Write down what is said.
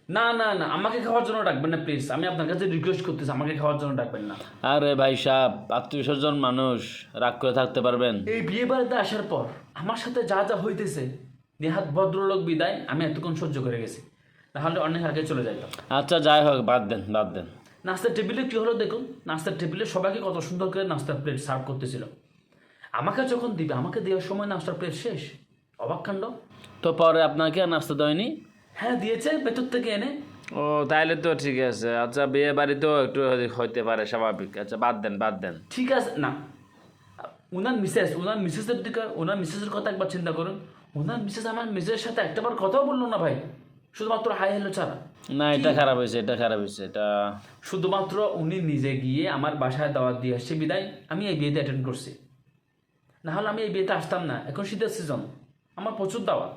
না না না, আমাকে খাওয়ার জন্য ডাকবেন না প্লিজ, আমি আপনার কাছে রিকোয়েস্ট করতেছি, আমাকে খাওয়ার জন্য ডাকবেন না। আরে ভাই সাহেব, আত্মীয় স্বজন মানুষ, রাগ করে থাকতে পারবেন? এই বিয়ে বাড়িতে আসার পর আমার সাথে যা যা হইতেছে, নেহাত ভদ্রলোক বিদায় আমি এতক্ষণ সহ্য করে গেছি, তাহলে অনেক আগে চলে যাইতাম। আচ্ছা যাই হোক, বাদ দেন বাদ দেন। নাস্তার টেবিলে কী হলো দেখুন, নাস্তার টেবিলে সবাইকে কত সুন্দর করে নাস্তার প্লেট সার্ভ করতেছিল, আমাকে যখন দিবে, আমাকে দেওয়ার সময় নাস্তার প্লেট শেষ। অবাক কাণ্ড। তো পরে আপনাকে আর নাস্তা দেয়নি? হ্যাঁ দিয়েছে, ভেতর থেকে এনে। ও তাইলে তো ঠিক আছে। আচ্ছা, বিয়ে বাড়িতেও একটু হইতে পারে, স্বাভাবিক। আচ্ছা বাদ দেন বাদ দেন। ঠিক আছে না, ওনার মিসেসের দিকে, ওনার মিসেসের কথা একবার চিন্তা করুন। ওনার মিসেস আমার মিসেসের সাথে একটাবার কথাও বললো না ভাই, শুধুমাত্র হাই হ্যালো ছাড়া। না, এটা খারাপ হয়েছে, এটা খারাপ হয়েছে, এটা। শুধুমাত্র উনি নিজে গিয়ে আমার বাসায় দাওয়াত দিয়ে আসছে বিদায় আমি এই বিয়েতে অ্যাটেন্ড করছি, না হলে আমি এই বিয়েতে আসতাম না। এখন শীতের সিজন, আমার প্রচুর দাওয়াত।